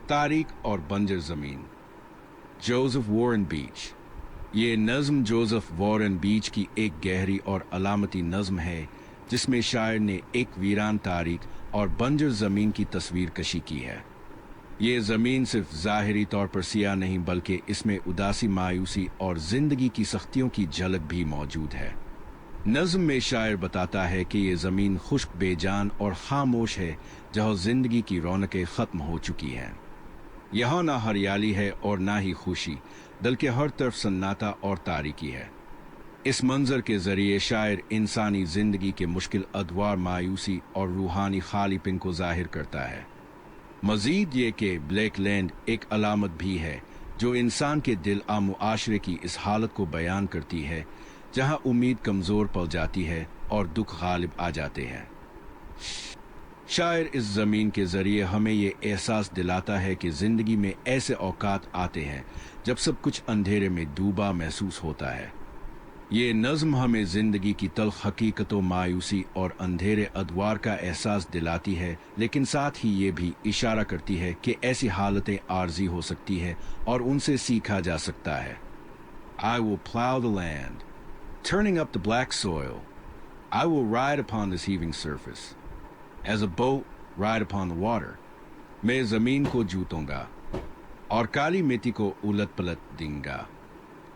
तारीख और बंजर ज़मीन। जोसेफ वॉरेन बीच। ये नज़्म जोसेफ वॉरेन बीच की एक गहरी और अलामती नज़्म है जिसमें शायर ने एक वीरान तारीख और बंजर ज़मीन की तस्वीर कशी की है। ये ज़मीन सिर्फ ज़ाहिरी तौर पर सियाह नहीं बल्कि इसमें उदासी, मायूसी और ज़िंदगी की सख्तियों की झलक भी मौजूद है। नज़्म में शायर बताता है कि ये ज़मीन खुश्क, बेजान और खामोश है जहाँ ज़िंदगी की रौनकें ख़त्म हो चुकी हैं। यहाँ ना हरियाली है और ना ही खुशी, बल्कि हर तरफ सन्नाटा और तारीकी है। इस मंजर के ज़रिए शायर इंसानी ज़िंदगी के मुश्किल अदवार, मायूसी और रूहानी खालीपन को ज़ाहिर करता है। मज़ीद ये कि ब्लैक लैंड एक अलामत भी है जो इंसान के दिल आ मुआशरे की इस हालत को बयान करती है जहाँ उम्मीद कमज़ोर पड़ जाती है और दुख गालिब आ जाते हैं। शायर इस ज़मीन के ज़रिए हमें ये एहसास दिलाता है कि ज़िंदगी में ऐसे औकात आते हैं जब सब कुछ अंधेरे में डूबा महसूस होता है। ये नज़्म हमें ज़िंदगी की तल्ख़ हकीकतों, मायूसी और अंधेरे अदवार का एहसास दिलाती है, लेकिन साथ ही ये भी इशारा करती है कि ऐसी हालतें आर्जी हो सकती है और उनसे सीखा जा सकता है। I will plow the land, turning up the black soil. I will ride upon this heaving surface. As a boat ride upon the water. मैं ज़मीन को जूतूंगा और काली मिट्टी को उलट पलट दूंगा।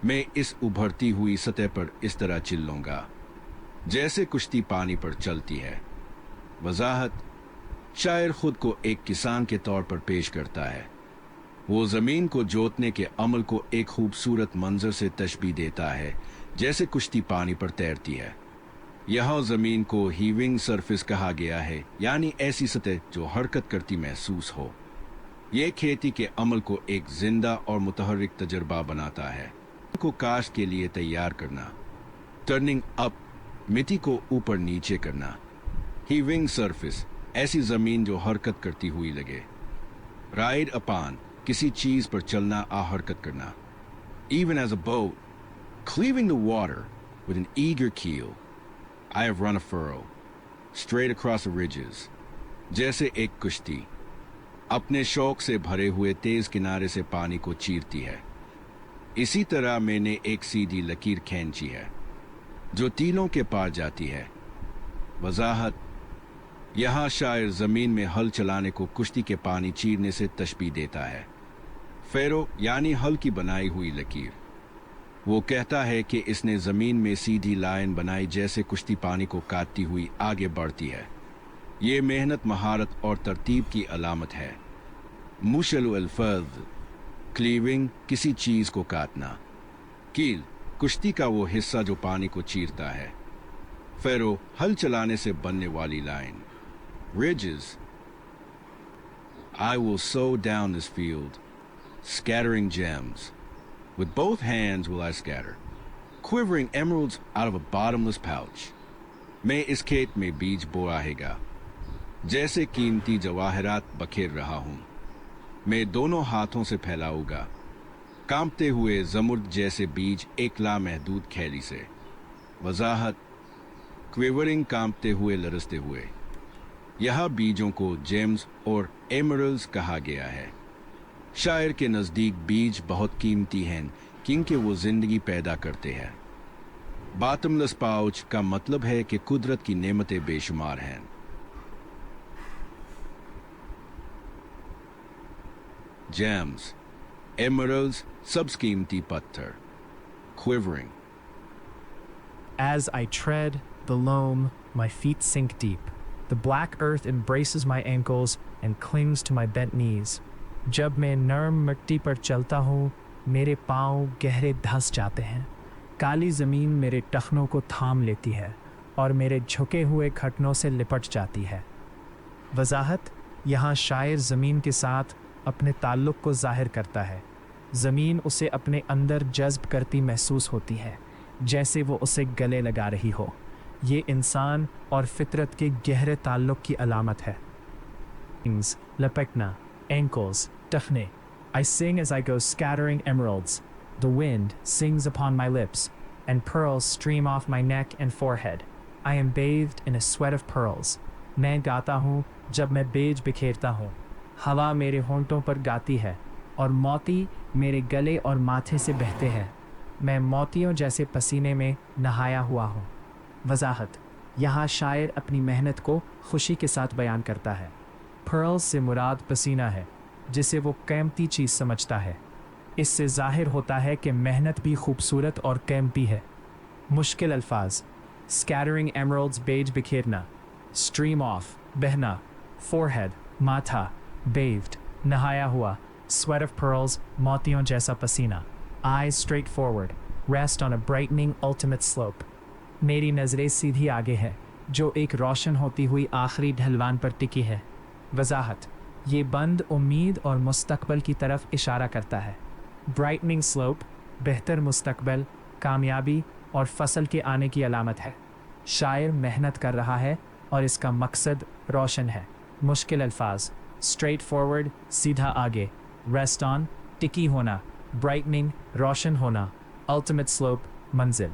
मैं इस उभरती हुई सतह पर इस तरह चिल्लूंगा जैसे कुश्ती पानी पर चलती है। वजाहत। शायर खुद को एक किसान के तौर पर पेश करता है। वो ज़मीन को जोतने के अमल को एक खूबसूरत मंजर से तशबीह देता है जैसे कुश्ती पानी पर तैरती है। यहाँ ज़मीन को हीविंग सरफेस कहा गया है, यानी ऐसी सतह जो हरकत करती महसूस हो। ये खेती के अमल को एक जिंदा और मुतहर्रिक तजर्बा बनाता है। को काश्त के लिए तैयार करना, टर्निंग अप, मिट्टी को ऊपर नीचे करना। हीविंग सरफेस, ऐसी ज़मीन जो हरकत करती हुई लगे। राइड अपान, किसी चीज़ पर चलना, आ हरकत करना। Even as a boat, cleaving the water with an eager keel. I have run a furrow, straight across the ridges. जैसे एक कुश्ती अपने शौक से भरे हुए तेज किनारे से पानी को चीरती है, इसी तरह मैंने एक सीधी लकीर खींची है जो टीलों के पार जाती है। वजाहत। यहाँ शायर ज़मीन में हल चलाने को कुश्ती के पानी चीरने से तशबीह देता है। फेरो यानी हल की बनाई हुई लकीर। वो कहता है कि इसने ज़मीन में सीधी लाइन बनाई जैसे कुश्ती पानी को काटती हुई आगे बढ़ती है। ये मेहनत, महारत और तरतीब की अलामत है। मुशल अल्फज़, क्लीविंग, किसी चीज़ को काटना। कील, कुश्ती का वो हिस्सा जो पानी को चीरता है। फेरो, हल चलाने से बनने वाली line. Ridges. I will sow down this field, scattering gems. With both hands will I scatter, quivering emeralds out of a bottomless pouch. मैं इस खेत में बीज बो रहेगा, जैसे कीमती जवाहरात बखेर रहा हूँ। मैं दोनों हाथों से फैलाऊंगा, कांपते हुए ज़मुर्द जैसे बीज एक लामहदूद खैली से। वजाहत। क्विवरिंग, कांपते हुए, लरसते हुए। यहाँ बीजों को जेम्स और एमरल्ड्स कहा गया है। शायर के नज़दीक बीज बहुत कीमती हैं क्योंकि वो ज़िंदगी पैदा करते हैं। बॉटमलेस पाउच का मतलब है कि कुदरत की नेमतें बेशुमार हैं। जेम्स, एमरल्ड्स, सब कीमती पत्थर। Quivering. As I tread the loam, my feet sink deep. The black earth embraces my ankles and clings to my bent knees. जब मैं नरम मिट्टी पर चलता हूँ, मेरे पाँव गहरे धंस जाते हैं। काली ज़मीन मेरे टखनों को थाम लेती है और मेरे झुके हुए घुटनों से लिपट जाती है। वजाहत। यहाँ शायर ज़मीन के साथ अपने ताल्लुक़ को ज़ाहिर करता है। ज़मीन उसे अपने अंदर जज्ब करती महसूस होती है, जैसे वो उसे गले लगा रही हो। ये इंसान और फितरत के गहरे ताल्लुक़ की अलामत है। लपकना, ankles, टखने। I sing as I go scattering emeralds. The wind sings upon my lips, and pearls stream off my neck and forehead. I am bathed in a sweat of pearls. मैं गाता हूँ जब मैं बेज बिखेरता हूँ। हवा मेरे होंठों पर गाती है और मोती मेरे गले और माथे से बहते हैं। मैं मोतियों जैसे पसीने में नहाया हुआ हूँ। वजाहत: यहाँ शायर अपनी मेहनत को खुशी के साथ बयान करता है। पर्ल्स से मुराद पसीना है, जिसे वो कीमती चीज़ समझता है। इससे ज़ाहिर होता है कि मेहनत भी खूबसूरत और कीमती है। मुश्किल अल्फाज: स्कैटरिंग एमरल्ड्स बेज बिखेरना, स्ट्रीम ऑफ बहना, फोरहेड माथा, बेव्ड नहाया हुआ, sweat of pearls मोतियों जैसा पसीना, eyes straight forward, rest on a brightening ultimate slope। मेरी नज़रें सीधी आगे है जो एक रोशन होती हुई आखिरी ढलवान पर टिकी है। वजाहत: ये बंद उम्मीद और मुस्तकबल की तरफ इशारा करता है। ब्राइटनिंग स्लोप बेहतर मुस्तकबल, कामयाबी और फसल के आने की अलामत है। शायर मेहनत कर रहा है और इसका मकसद रोशन है। मुश्किल अल्फाज: स्ट्रेट फॉरवर्ड सीधा आगे, रेस्ट ऑन टिकी होना, ब्राइटनिंग रोशन होना, अल्टीमेट स्लोप मंजिल।